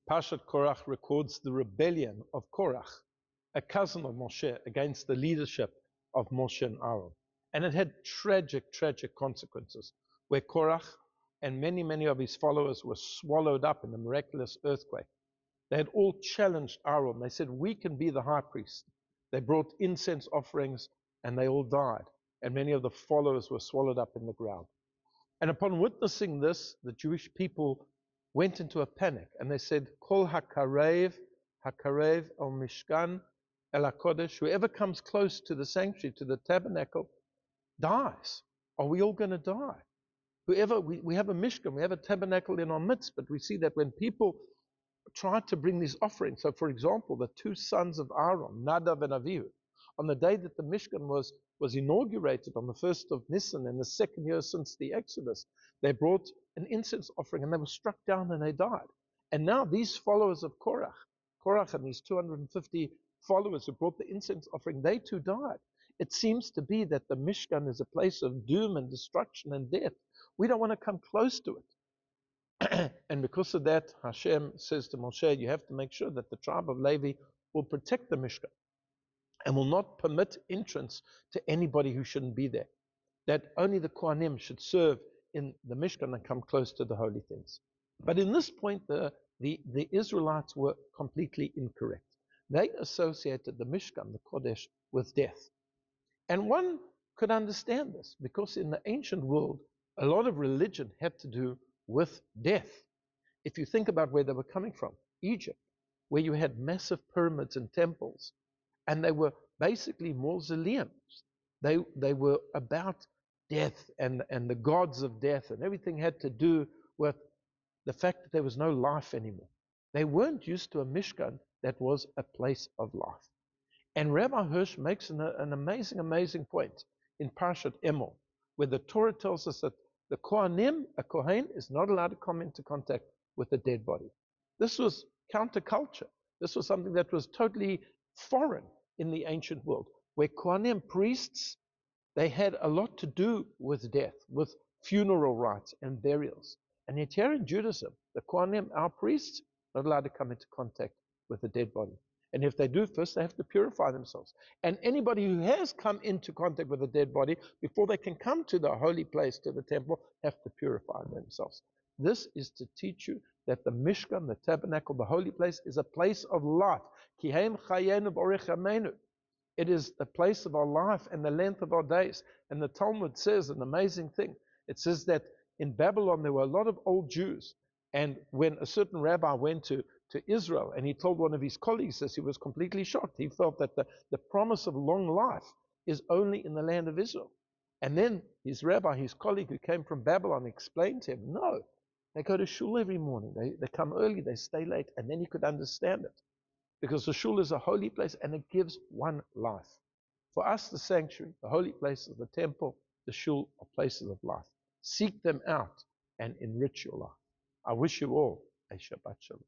Parshat Korach records the rebellion of Korach, a cousin of Moshe, against the leadership of Moshe and Aaron. And it had tragic, tragic consequences, where Korach and many, many of his followers were swallowed up in a miraculous earthquake. They had all challenged Aaron. They said, we can be the high priest. They brought incense offerings and they all died. And many of the followers were swallowed up in the ground. And upon witnessing this, the Jewish people went into a panic and they said, Kol hakarev el mishkan el hakodesh, whoever comes close to the sanctuary, to the tabernacle, dies. Are we all going to die? Whoever, we have a mishkan, we have a tabernacle in our midst, but we see that when people try to bring these offerings, so for example, the two sons of Aaron, Nadav and Avihu, on the day that the Mishkan was inaugurated on the 1st of Nisan in the second year since the Exodus, they brought an incense offering and they were struck down and they died. And now these followers of Korach and these 250 followers who brought the incense offering, they too died. It seems to be that the Mishkan is a place of doom and destruction and death. We don't want to come close to it. And because of that, Hashem says to Moshe, you have to make sure that the tribe of Levi will protect the Mishkan and will not permit entrance to anybody who shouldn't be there. That only the Kohanim should serve in the Mishkan and come close to the holy things. But in this point, the Israelites were completely incorrect. They associated the Mishkan, the Kodesh, with death. And one could understand this, because in the ancient world, a lot of religion had to do with death. If you think about where they were coming from, Egypt, where you had massive pyramids and temples, and they were basically mausoleums. They were about death and the gods of death, and everything had to do with the fact that there was no life anymore. They weren't used to a Mishkan that was a place of life. And Rabbi Hirsch makes an amazing, amazing point in Parshat Emor, where the Torah tells us that the Kohanim, a Kohen, is not allowed to come into contact with a dead body. This was counterculture. This was something that was totally foreign in the ancient world, where Kohanim, priests, they had a lot to do with death, with funeral rites and burials. And yet here in Judaism, the Kohanim, our priests, not allowed to come into contact with a dead body. And if they do, first they have to purify themselves. And anybody who has come into contact with a dead body, before they can come to the holy place, to the temple, have to purify themselves. This is to teach you that the Mishkan, the tabernacle, the holy place, is a place of life. It is the place of our life and the length of our days. And the Talmud says an amazing thing. It says that in Babylon there were a lot of old Jews. And when a certain rabbi went to Israel and he told one of his colleagues this, he was completely shocked. He felt that the promise of long life is only in the land of Israel. And then his rabbi, his colleague who came from Babylon, explained to him, no, they go to shul every morning. They come early, they stay late, and then he could understand it. Because the shul is a holy place and it gives one life. For us, the sanctuary, the holy places, the temple, the shul are places of life. Seek them out and enrich your life. I wish you all a Shabbat Shalom.